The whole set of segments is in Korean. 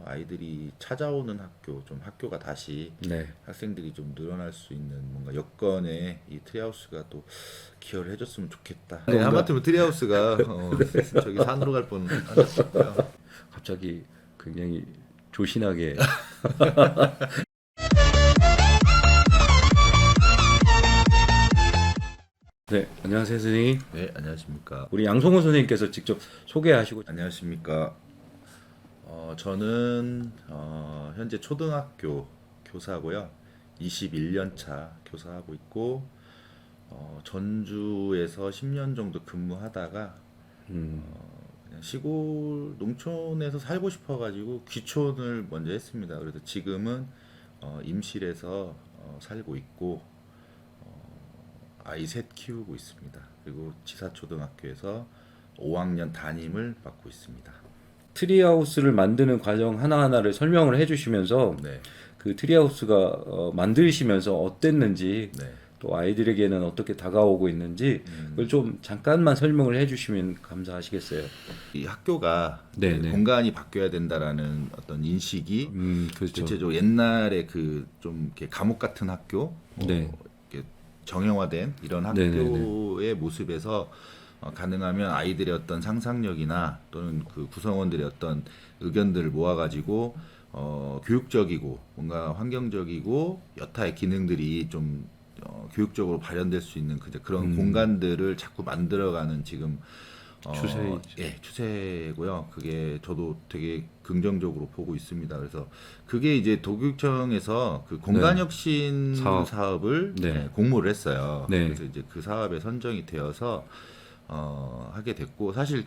아이들이 찾아오는 학교, 좀 학교가 다시 네. 학생들이 좀 늘어날 수 있는 뭔가 여건에 이 트리하우스가 또 기여를 해줬으면 좋겠다. 네, 뭔가 하마터면 트리하우스가 저기 산으로 갈 뻔하셨고요. 갑자기 굉장히 조신하게. 네, 안녕하세요 선생님. 네, 안녕하십니까. 우리 양성호 선생님께서 직접 소개하시고. 안녕하십니까. 저는 현재 초등학교 교사고요. 21년 차 교사하고 있고 전주에서 10년 정도 근무하다가 그냥 시골 농촌에서 살고 싶어가지고 귀촌을 먼저 했습니다. 그래서 지금은 임실에서 살고 있고 아이 셋 키우고 있습니다. 그리고 지사초등학교에서 5학년 담임을 맡고 있습니다. 트리하우스를 만드는 과정 하나하나를 설명을 해주시면서 네, 그 트리하우스가 만드시면서 어땠는지, 네. 또 아이들에게는 어떻게 다가오고 있는지 그걸 좀 잠깐만 설명을 해주시면 감사하시겠어요. 이 학교가 네, 이제 네. 공간이 바뀌어야 된다라는 어떤 인식이 그렇죠. 대체적으로 옛날에 그 좀 이렇게 감옥 같은 학교, 네. 이렇게 정형화된 이런 네, 네, 학교의 모습에서 가능하면 아이들의 어떤 상상력이나 또는 그 구성원들의 어떤 의견들을 모아가지고 교육적이고 뭔가 환경적이고 여타의 기능들이 좀 교육적으로 발현될 수 있는 그런 공간들을 자꾸 만들어가는 지금 추세이죠. 예, 추세고요. 그게 저도 되게 긍정적으로 보고 있습니다. 그래서 그게 이제 도교육청에서 그 공간혁신 사업을 네. 공모를 했어요. 네. 그래서 이제 그 사업에 선정이 되어서 하게 됐고, 사실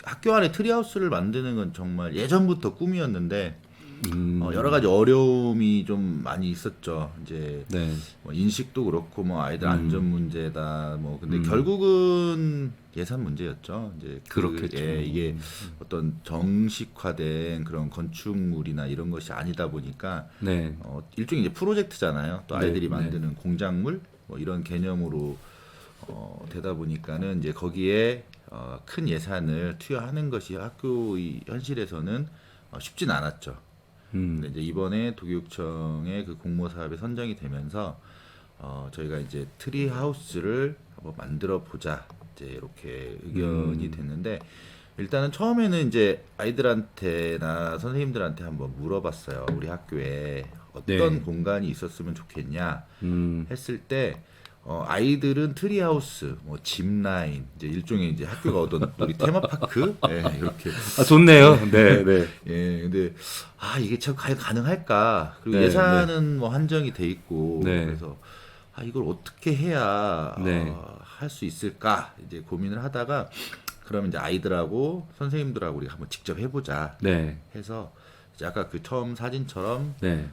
학교 안에 트리하우스를 만드는 건 정말 예전부터 꿈이었는데 여러 가지 어려움이 좀 많이 있었죠. 이제 네. 뭐 인식도 그렇고 뭐 아이들 안전 문제다 뭐 근데 결국은 예산 문제였죠. 이제 그렇겠죠. 이게 어떤 정식화된 그런 건축물이나 이런 것이 아니다 보니까 네. 일종의 이제 프로젝트잖아요. 또 아이들이 네, 만드는 공작물 뭐 이런 개념으로 되다 보니까는 이제 거기에 큰 예산을 투여하는 것이 학교의 현실에서는 쉽진 않았죠. 근데 이제 이번에 도교육청의 그 공모 사업에 선정이 되면서 저희가 이제 트리 하우스를 한번 만들어 보자 이제 이렇게 의견이 됐는데, 일단은 처음에는 이제 아이들한테나 선생님들한테 한번 물어봤어요. 우리 학교에 어떤 네. 공간이 있었으면 좋겠냐 했을 때 아이들은 트리하우스, 뭐 짚라인, 이제 일종의 이제 학교가 어떤 우리 테마파크, 예, 이렇게. 아, 좋네요. 네, 네. 예, 근데 이게 참 과연 가능할까? 그리고 네, 예산은 뭐 한정이 돼 있고, 네. 그래서 이걸 어떻게 해야 네. 할 수 있을까? 이제 고민을 하다가 그러면 이제 아이들하고 선생님들하고 우리가 한번 직접 해보자 네. 해서 이제 아까 그 처음 사진처럼 네.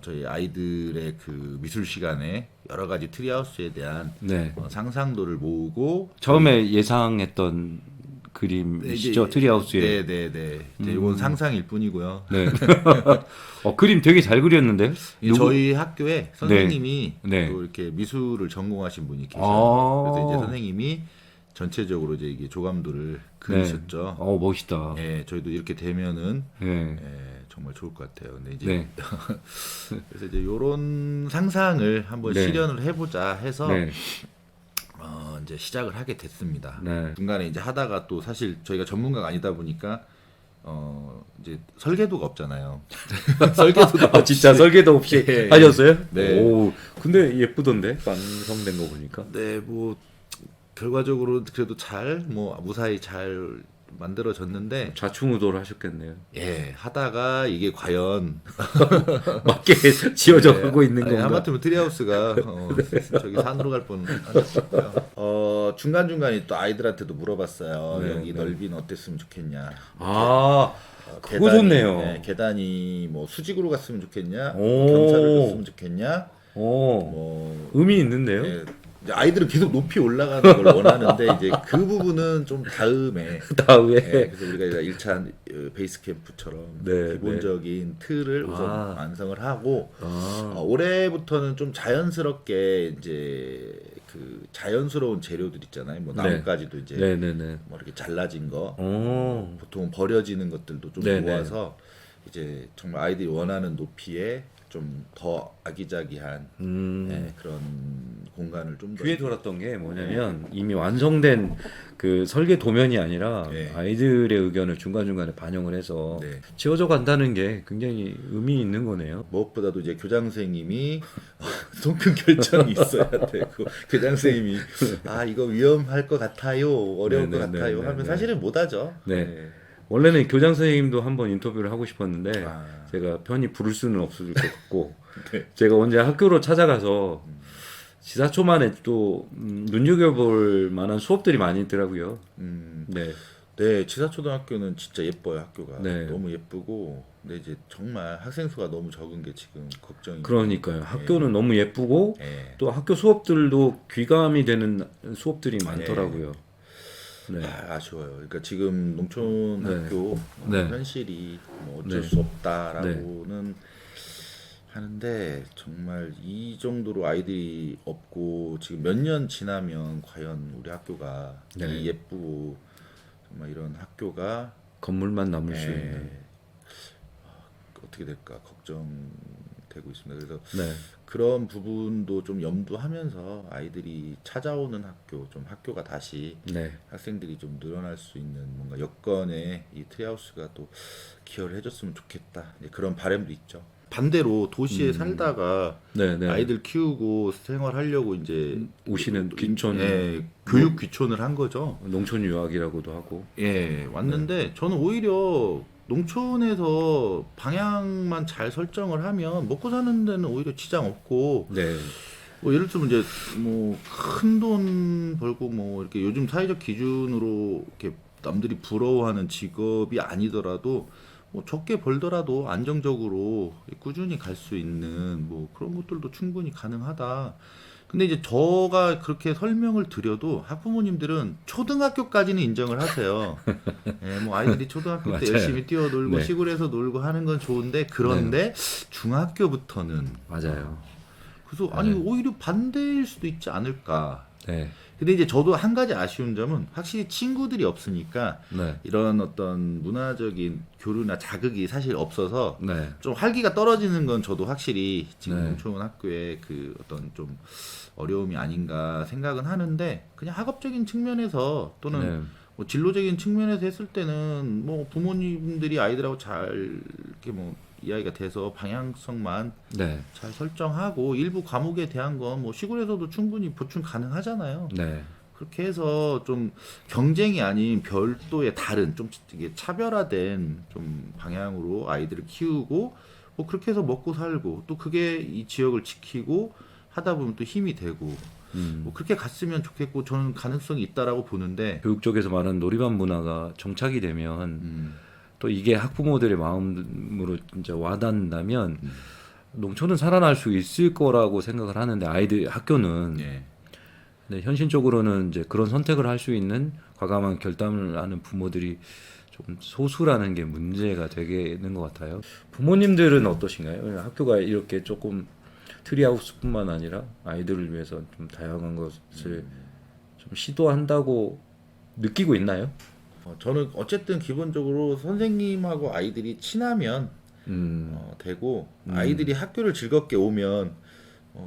저희 아이들의 그 미술 시간에 여러 가지 트리하우스에 대한 네. 상상도를 모으고 처음에 예상했던 그림이시죠? 트리하우스에. 네네네. 이건 상상일 뿐이고요. 네. 그림 되게 잘 그렸는데? 저희 학교에 선생님이 네. 또 이렇게 미술을 전공하신 분이 계셔요. 아. 그래서 이제 선생님이 전체적으로 이제 이게 조감도를 그리셨죠. 멋있다. 예, 저희도 이렇게 되면은 네. 정말 좋을 것 같아요. 근데 이제 네. 그래서 이제 이런 상상을 한번 네. 실현을 해보자 해서 네. 이제 시작을 하게 됐습니다. 네. 중간에 이제 하다가 또 사실 저희가 전문가가 아니다 보니까 이제 설계도가 없잖아요. 설계도도 진짜 설계도 없이 예, 예. 하셨어요? 네. 오, 근데 예쁘던데? 완성된 거 보니까. 네, 뭐 결과적으로 그래도 잘 뭐 무사히 잘 만들어졌는데, 좌충우돌 하셨겠네요. 예, 하다가 이게 과연 맞게 지어져 가고 있는 건가? 하마터면 트리하우스가 저기 산으로 갈 뻔하셨고요. 중간 중간에 또 아이들한테도 물어봤어요. 네, 여기 네. 넓이는 어땠으면 좋겠냐. 아, 그거 좋네요. 계단이 뭐 수직으로 갔으면 좋겠냐, 오. 경사를 뒀으면 좋겠냐, 오, 뭐 의미 있는데요? 예, 이제 아이들은 계속 높이 올라가는 걸 원하는데 이제 그 부분은 좀 다음에 다음에. 그래서 우리가 1차 베이스 캠프처럼 네, 기본적인 틀을 우선 완성을 하고 아. 올해부터는 좀 자연스럽게 이제 그 자연스러운 재료들 있잖아요. 뭐 네. 나뭇가지도 이제 네네네. 뭐 이렇게 잘라진 거, 오. 보통 버려지는 것들도 좀 네네. 모아서 이제 정말 아이들이 원하는 높이에 좀 더 아기자기한 예, 그런 공간을 좀 더 귀에 돌았던 게 뭐냐면 이미 완성된 그 설계 도면이 아니라 네. 아이들의 의견을 중간중간에 반영을 해서 네. 지어져 간다는 게 굉장히 의미 있는 거네요. 무엇보다도 이제 교장 선생님이 손큰 결정이 있어야 되고 교장 선생님이 아 이거 위험할 것 같아요, 어려울 것 네네네네. 같아요 하면 사실은 못하죠. 네. 원래는 교장 선생님도 한번 인터뷰를 하고 싶었는데 아. 제가 편히 부를 수는 없을 것 같고 네. 제가 언제 학교로 찾아가서 지사초 만에 또 눈여겨볼 만한 수업들이 많이 있더라고요. 네. 네, 지사초등학교는 진짜 예뻐요. 학교가 네. 너무 예쁘고 근데 이제 정말 학생 수가 너무 적은 게 지금 걱정이. 그러니까요. 학교는 너무 예쁘고 예. 또 학교 수업들도 귀감이 되는 수업들이 많더라고요. 네. 아쉬워요. 그러니까 지금 농촌 네. 학교 네. 현실이 뭐 어쩔 네. 수 없다라고는 하는데 정말 이 정도로 아이들이 없고 지금 몇 년 지나면 과연 우리 학교가 네. 이 예쁘고 정말 이런 학교가 건물만 남을 수 예, 있는. 어떻게 될까 걱정되고 있습니다. 그래서 네. 그런 부분도 좀 염두하면서 아이들이 찾아오는 학교, 좀 학교가 다시 네. 학생들이 좀 늘어날 수 있는 뭔가 여건에 이 트리하우스가 또 기여를 해줬으면 좋겠다. 이제 그런 바람도 있죠. 반대로 도시에 살다가 네. 네. 아이들 키우고 생활하려고 이제 오시는 귀촌, 예, 교육 귀촌을 한 거죠. 농촌 유학이라고도 하고. 예, 왔는데 저는 오히려 농촌에서 방향만 잘 설정을 하면 먹고 사는 데는 오히려 지장 없고 네. 뭐 예를 들면 이제 뭐 큰 돈 벌고 뭐 이렇게 요즘 사회적 기준으로 이렇게 남들이 부러워하는 직업이 아니더라도 뭐 적게 벌더라도 안정적으로 꾸준히 갈 수 있는 뭐 그런 것들도 충분히 가능하다. 근데 이제 저가 그렇게 설명을 드려도 학부모님들은 초등학교까지는 인정을 하세요. 예, 뭐 아이들이 초등학교 때 맞아요. 열심히 뛰어놀고 네. 시골에서 놀고 하는 건 좋은데 그런데 중학교부터는 맞아요. 그래서 아니 오히려 반대일 수도 있지 않을까. 네. 근데 이제 저도 한 가지 아쉬운 점은 확실히 친구들이 없으니까 네. 이런 어떤 문화적인 교류나 자극이 사실 없어서 네. 좀 활기가 떨어지는 건 저도 확실히 지금 네. 농촌 학교의 그 어떤 좀 어려움이 아닌가 생각은 하는데 그냥 학업적인 측면에서 또는 네. 뭐 진로적인 측면에서 했을 때는 뭐 부모님들이 아이들하고 잘 이렇게 뭐 이야기가 돼서 방향성만 네. 잘 설정하고 일부 과목에 대한 건 뭐 시골에서도 충분히 보충 가능하잖아요. 네. 그렇게 해서 좀 경쟁이 아닌 별도의 다른 좀 이게 차별화된 좀 방향으로 아이들을 키우고 뭐 그렇게 해서 먹고 살고 또 그게 이 지역을 지키고 하다 보면 또 힘이 되고 뭐 그렇게 갔으면 좋겠고 저는 가능성이 있다라고 보는데 교육 쪽에서 말하는 놀이반 문화가 정착이 되면 또 이게 학부모들의 마음으로 진짜 와닿는다면 농촌은 살아날 수 있을 거라고 생각을 하는데 아이들 학교는 예. 근데 현실적으로는 이제 그런 선택을 할 수 있는 과감한 결단을 하는 부모들이 좀 소수라는 게 문제가 되는 것 같아요. 부모님들은 어떠신가요? 학교가 이렇게 조금 트리하우스뿐만 아니라 아이들을 위해서 좀 다양한 것을 좀 시도한다고 느끼고 있나요? 저는 어쨌든 기본적으로 선생님하고 아이들이 친하면 되고 아이들이 학교를 즐겁게 오면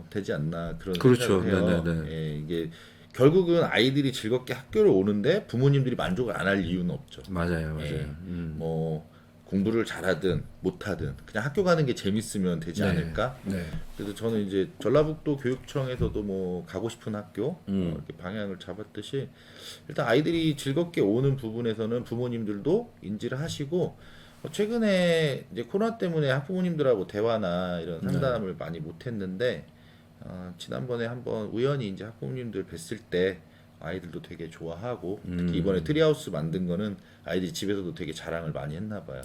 되지 않나 그런 그렇죠. 생각을 해요. 네네네. 예, 이게 결국은 아이들이 즐겁게 학교를 오는데 부모님들이 만족을 안 할 이유는 없죠. 맞아요, 맞아요. 예, 뭐 공부를 잘하든 못하든 그냥 학교 가는 게 재밌으면 되지 네. 않을까? 네. 그래서 저는 이제 전라북도 교육청에서도 뭐 가고 싶은 학교 이렇게 방향을 잡았듯이 일단 아이들이 즐겁게 오는 부분에서는 부모님들도 인지를 하시고 최근에 이제 코로나 때문에 학부모님들하고 대화나 이런 상담을 많이 못했는데 지난번에 한번 우연히 이제 학부모님들 뵀을 때 아이들도 되게 좋아하고 특히 이번에 트리하우스 만든 거는 아이들이 집에서도 되게 자랑을 많이 했나 봐요.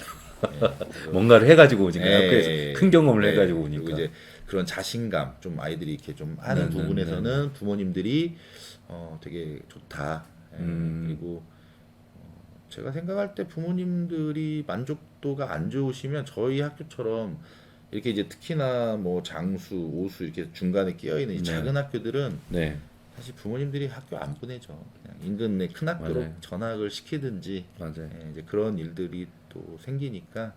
예, 그래서 뭔가를 해가지고 오니까 학교에서 예, 큰 경험을 예, 해가지고 그리고 오니까. 이제 그런 자신감 좀 아이들이 이렇게 좀 하는 네, 네, 부분에서는 부모님들이 되게 좋다. 예, 그리고 제가 생각할 때 부모님들이 만족도가 안 좋으시면 저희 학교처럼 이렇게 이제 특히나 뭐 장수, 오수 이렇게 중간에 끼어 있는 이 작은 학교들은 네. 사실 부모님들이 학교 안 보내죠. 그냥 인근 내 큰 학교로 맞아요. 전학을 시키든지 맞아요. 이제 그런 일들이 또 생기니까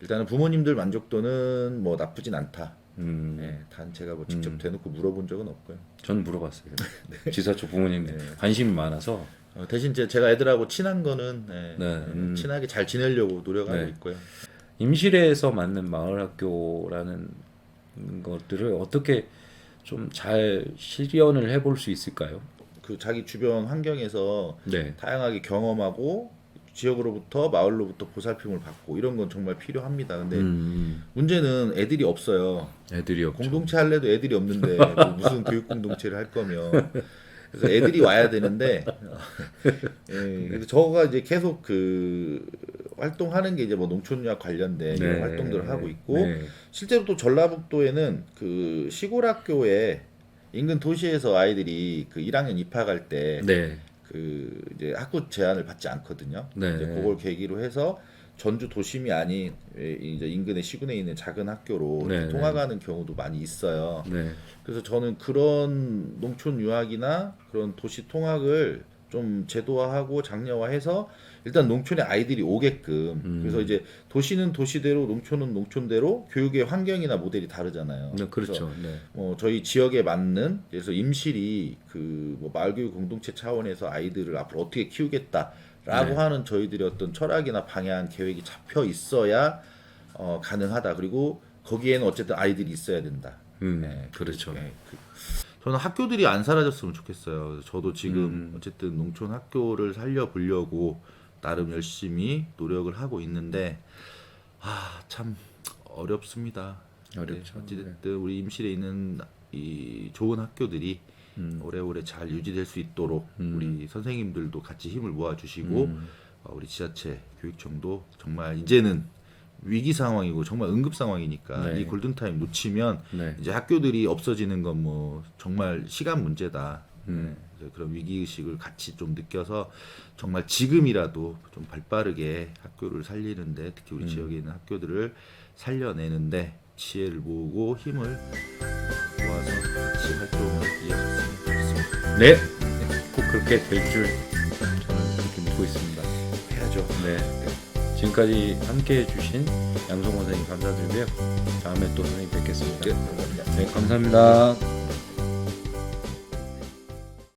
일단은 부모님들 만족도는 뭐 나쁘진 않다. 네, 단 제가 뭐 직접 대놓고 물어본 적은 없고요. 전 물어봤어요. 지사촌 부모님 관심이 많아서 대신 제가 애들하고 친한 거는 친하게 잘 지내려고 노력하고 네. 있고요. 임실에서 맞는 마을학교라는 것들을 어떻게 좀 잘 실현을 해볼 수 있을까요? 그 자기 주변 환경에서 네. 다양하게 경험하고 지역으로부터 마을로부터 보살핌을 받고 이런 건 정말 필요합니다. 근데 문제는 애들이 없어요. 애들이 없죠. 공동체 할래도 애들이 없는데 뭐 무슨 교육 공동체를 할 거면 그래서 애들이 와야 되는데 그래서 저가 이제 계속 그 활동하는 게 이제 뭐 농촌유학 관련된 이런 활동들을 하고 있고 실제로 또 전라북도에는 그 시골 학교에 인근 도시에서 아이들이 그 1학년 입학할 때 그 이제 학구 제한을 받지 않거든요. 이제 그걸 계기로 해서 전주 도심이 아닌 이제 인근의 시군에 있는 작은 학교로 통학하는 경우도 많이 있어요. 그래서 저는 그런 농촌 유학이나 그런 도시 통학을 좀 제도화하고 장려화해서 일단 농촌에 아이들이 오게끔 그래서 이제 도시는 도시대로 농촌은 농촌대로 교육의 환경이나 모델이 다르잖아요. 그렇죠. 저희 지역에 맞는 그래서 임실이 그 뭐 마을교육 공동체 차원에서 아이들을 앞으로 어떻게 키우겠다라고 하는 저희들의 어떤 철학이나 방향 계획이 잡혀 있어야 가능하다. 그리고 거기에는 어쨌든 아이들이 있어야 된다. 그렇죠. 저는 학교들이 안 사라졌으면 좋겠어요. 저도 지금 어쨌든 농촌 학교를 살려보려고 나름 열심히 노력을 하고 있는데 참 어렵습니다. 어렵죠. 어쨌든 우리 임실에 있는 이 좋은 학교들이 오래오래 잘 유지될 수 있도록 우리 선생님들도 같이 힘을 모아주시고 우리 지자체 교육청도 정말 이제는 위기 상황이고 정말 응급 상황이니까 이 골든 타임 놓치면 이제 학교들이 없어지는 건 뭐 정말 시간 문제다. 그래서 그런 위기 의식을 같이 좀 느껴서 정말 지금이라도 좀 발빠르게 학교를 살리는데 특히 우리 지역에 있는 학교들을 살려내는데 지혜를 모으고 힘을 모아서 같이 활동을 이어갔으면 좋겠습니다. 네, 꼭 그렇게 될 줄 저는 그렇게 믿고 있습니다. 해야죠. 지금까지 함께 해주신 양성원 선생님 감사드리고요. 다음에 또 선생님 뵙겠습니다. 감사합니다. 네, 감사합니다.